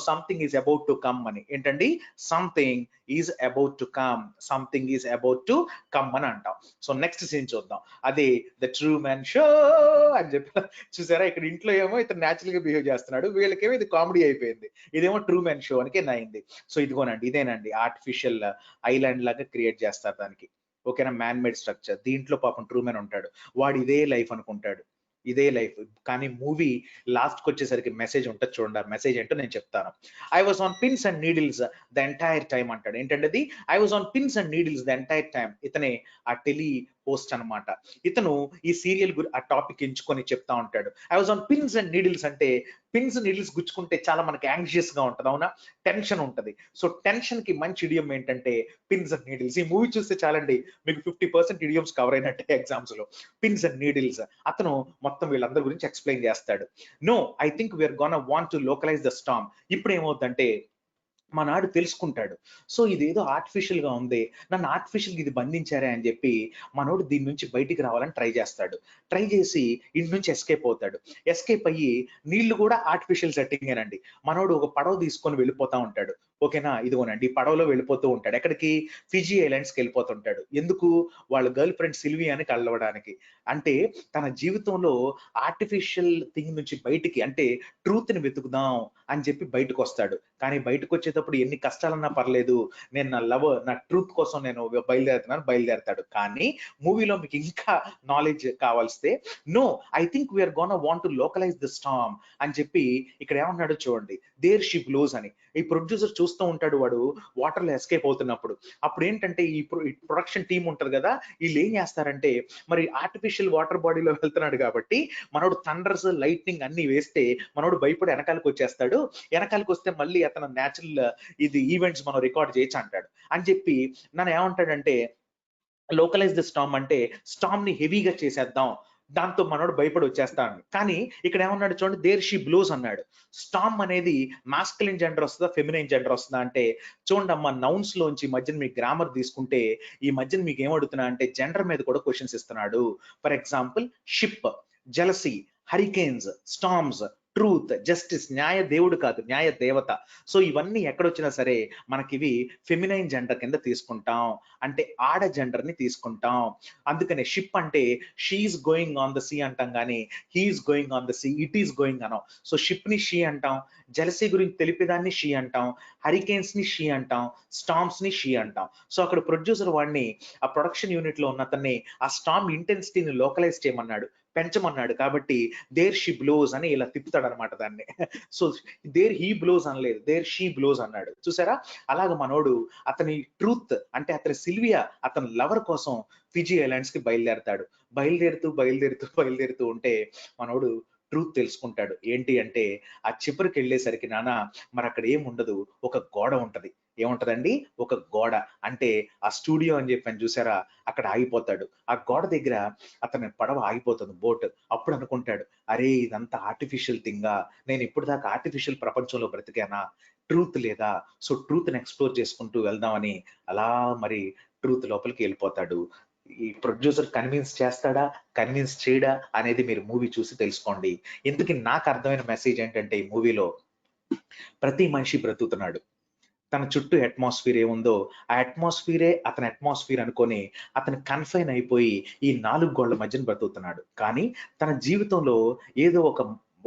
something is about to come అని. ఏంటండి? Something is about to come, something is about to come అని అంటాం. So next scene చూద్దాం. అదే the true man show అని చెప్పి, చూసారా ఇక్కడ ఇంట్లో ఏమో ఇతను న్యాచురల్ గా బిహేవ్ చేస్తున్నాడు, వీళ్ళకేమో ఇది కామెడీ అయిపోయింది, ఇదేమో ట్రూ మ్యాన్ షో అనికే నయింది. సో ఇదిగోనండి, ఇదేనండి ఆర్టిఫిషియల్ ఐలాండ్ లాగా క్రియేట్ చేస్తారు దానికి. ఓకేనా? Man made structure. దీంట్లో పాపం ట్రూ మ్యాన్ ఉంటాడు, వాడు ఇదే లైఫ్ అనుకుంటాడు, ఇదే లైఫ్. కానీ మూవీ లాస్ట్ కి వచ్చేసరికి మెసేజ్ ఉంటుంది చూడండి. ఆ మెసేజ్ ఏంటో నేను చెప్తాను. I was on pins and needles the entire time అంటాడు. ఏంటంటే అది I was on pins and needles the entire time. ఇతనే ఆ టెలి హోస్ట్ అనమాట. ఇతను ఈ సీరియల్ ఆ టాపిక్ ఎంచుకొని చెప్తా ఉంటాడు. I was on pins and needles అంటే పిన్స్ నీడిల్స్ గుచ్చుకుంటే చాలా మనకి యాంగ్షియస్ గా ఉంటది, అవునా? టెన్షన్ ఉంటది. సో టెన్షన్ కి మంచి ఇడియం ఏంటంటే పిన్స్ అండ్ నీడిల్స్. ఈ మూవీ చూస్తే చాలండి మీకు 50% ఇడియమ్స్ కవర్ అయినట్టే ఎగ్జామ్స్ లో. Pins and needles. అతను మొత్తం వీళ్ళందరి గురించి ఎక్స్ప్లెయిన్ చేస్తాడు. No, I think we're gonna want to localize the storm. ఇప్పుడు ఏమవుతుందంటే మనాడు తెలుసుకుంటాడు, సో ఇదేదో ఆర్టిఫిషియల్ గా ఉంది, నన్ను ఆర్టిఫిషియల్ ఇది బంధించారే అని చెప్పి మనోడు దీని నుంచి బయటికి రావాలని ట్రై చేస్తాడు. ట్రై చేసి ఇంటి నుంచి ఎస్కేప్ అవుతాడు. ఎస్కేప్ అయ్యి నీళ్లు కూడా ఆర్టిఫిషియల్ సెట్టింగేనండి. మనోడు ఒక పడవ తీసుకొని వెళ్ళిపోతా ఉంటాడు. ఓకేనా? ఇదిగోనండి, ఈ పడవలో వెళ్ళిపోతూ ఉంటాడు. ఎక్కడికి? ఫిజీ ఐలాండ్స్కి వెళ్ళిపోతుంటాడు. ఎందుకు? వాళ్ళ గర్ల్ ఫ్రెండ్ సిల్వియాని కలవడానికి. అంటే తన జీవితంలో ఆర్టిఫిషియల్ థింగ్ నుంచి బయటికి, అంటే ట్రూత్ ని వెతుకుదాం అని చెప్పి బయటకు వస్తాడు. కానీ బయటకు వచ్చేటప్పుడు ఎన్ని కష్టాలన్నా పర్లేదు, నేను నా ట్రూత్ కోసం నేను బయలుదేరుతాడు. కానీ మూవీలో మీకు ఇంకా నాలెడ్జ్ కావాల్స్తే, no, I think we're gonna want to localize the storm అని చెప్పి ఇక్కడ ఏమన్నాడు చూడండి, దేర్ షీ బ్లోస్ అని. ఈ ప్రొడ్యూసర్ చూస్తూ ఉంటాడు, వాడు వాటర్ లో ఎస్కేప్ అవుతున్నప్పుడు. అప్పుడు ఏంటంటే ఈ ప్రొడక్షన్ టీం ఉంటది కదా, వీళ్ళు ఏం చేస్తారంటే, మరి ఆర్టిఫిషియల్ వాటర్ బాడీలో వెళ్తున్నాడు కాబట్టి మనోడు థండర్స్, లైట్నింగ్ అన్ని వేస్తే మనోడు భయపడి వెనకాలకు వచ్చేస్తాడు. వెనకాలకు వస్తే మళ్ళీ అతను న్యాచురల్ ఇది ఈవెంట్స్ మనం రికార్డ్ చేయొచ్చు అంటాడు. అని చెప్పి నన్ను ఏమంటాడంటే, లోకలైజ్ ద స్టార్మ్ అంటే స్టార్మ్ ని హెవీగా చేసేద్దాం, దాంతో మనోడు భయపడి వచ్చేస్తాడు. కానీ ఇక్కడ ఏమన్నాడు చూడండి, దేర్ షీ బ్లోస్ అన్నాడు. స్టార్మ్ అనేది మాస్కులిన్ జెండర్ వస్తుందా, ఫెమినైన్ జెండర్ వస్తుందా అంటే, చూడండి అమ్మ, నౌన్స్ లోంచి మధ్యన మీకు గ్రామర్ తీసుకుంటే ఈ మధ్యన మీకు ఏమడుగుతున్నా అంటే జెండర్ మీద కూడా క్వశ్చన్స్ ఇస్తున్నాడు. For example, ship, jealousy, Hurricanes, storms, truth, justice. న్యాయ దేవుడు కాదు, న్యాయ దేవత. సో ఇవన్నీ ఎక్కడొచ్చినా సరే మనకి ఇవి ఫెమినైన్ జెండర్ కింద తీసుకుంటాం, అంటే ఆడ జెండర్ ని తీసుకుంటాం. అందుకనే షిప్ అంటే she's going on the sea అంటాం, కానీ he's going on the sea, it is going అనం. సో షిప్ ని షీ అంటాం, జలసీ గురించి తెలిపేదాన్ని షీ అంటాం, హరికేన్స్ ని షీ అంటాం, స్టార్మ్స్ ని షీ అంటాం. సో అక్కడ ప్రొడ్యూసర్ వాడిని, ఆ ప్రొడక్షన్ యూనిట్ లో ఉన్న అతన్ని ఆ స్టార్మ్ ఇంటెన్సిటీని లోకలైజ్ చేయమన్నాడు, పెంచమన్నాడు. కాబట్టి దేర్ షీ బ్లోస్ అని ఇలా తిప్పుతాడు అనమాట దాన్ని. సో దేర్ హీ బ్లోస్ అనలేదు, దేర్ షీ బ్లోస్ అన్నాడు. చూసారా? అలాగ మనోడు అతని ట్రూత్, అంటే అతని సిల్వియా, అతని లవర్ కోసం ఫిజీ ఐలాండ్స్ కి బయలుదేరతాడు. బయలుదేరుతూ ఉంటే మనోడు ట్రూత్ తెలుసుకుంటాడు. ఏంటి అంటే, ఆ చివరికి వెళ్ళేసరికి నాన్న మరి అక్కడ ఏం ఉండదు, ఒక గోడ ఉంటది. ఏముంటదండి? ఒక గోడ. అంటే ఆ స్టూడియో అని చెప్పాను చూసారా, అక్కడ ఆగిపోతాడు. ఆ గోడ దగ్గర అతని పడవ ఆగిపోతుంది, బోట్. అప్పుడు అనుకుంటాడు, అరే ఇదంతా ఆర్టిఫిషియల్ థింగా, నేను ఇప్పుడు దాకా ఆర్టిఫిషియల్ ప్రపంచంలో బ్రతికానా, ట్రూత్ లేదా? సో ట్రూత్ ని ఎక్స్ప్లోర్ చేసుకుంటూ వెళ్దామని అలా మరి ట్రూత్ లోపలికి వెళ్ళిపోతాడు. ఈ ప్రొడ్యూసర్ కన్విన్స్ చేస్తాడా, కన్విన్స్ చేయడా అనేది మీరు మూవీ చూసి తెలుసుకోండి. ఎందుకు నాకు అర్థమైన మెసేజ్ ఏంటంటే, ఈ మూవీలో ప్రతి మనిషి బ్రతుకుతున్నాడు. తన చుట్టూ అట్మాస్ఫియర్ ఏముందో ఆ అట్మాస్ఫియరే అతని అట్మాస్ఫియర్ అనుకొని అతను కన్ఫైన్ అయిపోయి ఈ 4 గోళ్ల మధ్యన బ్రతుకుతున్నాడు. కానీ తన జీవితంలో ఏదో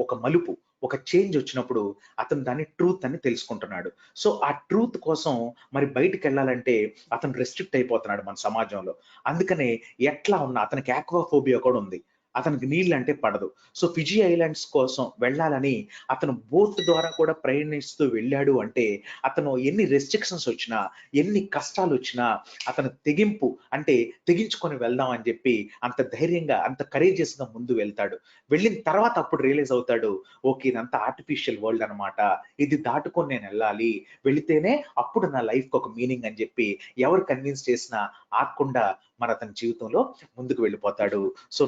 ఒక మలుపు, ఒక చేంజ్ వచ్చినప్పుడు అతను దాన్ని ట్రూత్ అని తెలుసుకుంటున్నాడు. సో ఆ ట్రూత్ కోసం మరి బయటికి వెళ్ళాలంటే అతను రెస్ట్రిక్ట్ అయిపోతున్నాడు మన సమాజంలో. అందుకనే ఎట్లా ఉన్నా అతనికి ఆక్వాఫోబియా కూడా ఉంది. అతనికి నీళ్ళు అంటే పడదు. సో ఫిజీ ఐలాండ్స్ కోసం వెళ్ళాలని అతను బోట్ ద్వారా కూడా ప్రయాణిస్తూ వెళ్ళాడు అంటే అతను ఎన్ని రెస్ట్రిక్షన్స్ వచ్చినా, ఎన్ని కష్టాలు వచ్చినా అతను తెగింపు అంటే తెగించుకొని వెళ్దాం అని చెప్పి అంత ధైర్యంగా, అంత కరేజియస్ గా ముందు వెళ్తాడు. వెళ్ళిన తర్వాత అప్పుడు రియలైజ్ అవుతాడు, ఓకే ఇదంతా ఆర్టిఫిషియల్ వరల్డ్ అనమాట. ఇది దాటుకొని నేను వెళ్ళాలి. వెళితేనే అప్పుడు నా లైఫ్ కి ఒక మీనింగ్ అని చెప్పి ఎవరు కన్విన్స్ చేసినా ఆగకుండా మన అతని జీవితంలో ముందుకు వెళ్ళిపోతాడు. సో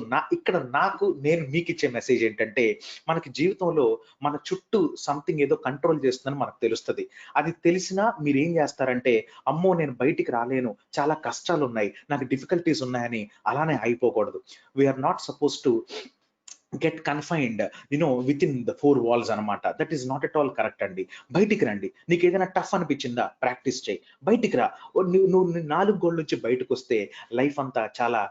నేను మీకు ఇచ్చే మెసేజ్ ఏంటంటే, మనకి జీవితంలో మన చుట్టూ సంథింగ్ ఏదో కంట్రోల్ చేస్తుందని మనకు తెలుస్తది. అది తెలిసినా మీరేం చేస్తారంటే, అమ్మో నేను బయటికి రాలేను, చాలా కష్టాలు ఉన్నాయి, నాకు డిఫికల్టీస్ ఉన్నాయని అలానే అయిపోకూడదు. We're not suppose to get confined within the 4 walls అనమాట. That is not at all correct అండి. బయటికి రండి. నీకు ఏదైనా టఫ్ అనిపించిందా, ప్రాక్టీస్ చేయి, బయటికి రా. నువ్వు 4 గోడల నుంచి బయటకు వస్తే లైఫ్ అంతా చాలా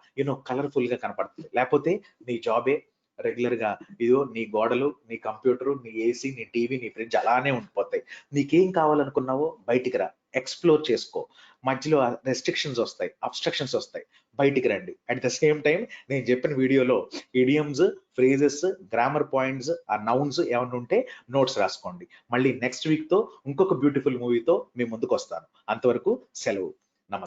కలర్ఫుల్ గా కనపడుతుంది. లేకపోతే నీ జాబే రెగ్యులర్ గా ఇదో నీ గోడలు, నీ కంప్యూటర్, నీ ఏసీ, నీ టీవీ, నీ ఫ్రిడ్జ్ అలానే ఉండిపోతాయి. నీకేం కావాలనుకున్నావో బయటికి రా, ఎక్స్ప్లోర్ చేసుకో. మధ్యలో రెస్ట్రిక్షన్స్ వస్తాయి, అబ్స్ట్రక్షన్స్ వస్తాయి, బయటికి రండి. అట్ ద సేమ్ టైం నేను చెప్పిన వీడియోలో ఇడియమ్స్, ఫ్రేజెస్, గ్రామర్ పాయింట్స్, ఆ నౌన్స్ ఏమైనా ఉంటే నోట్స్ రాసుకోండి. మళ్ళీ నెక్స్ట్ వీక్ తో ఇంకొక బ్యూటిఫుల్ మూవీతో మీ ముందుకు వస్తాను. అంతవరకు సెలవు.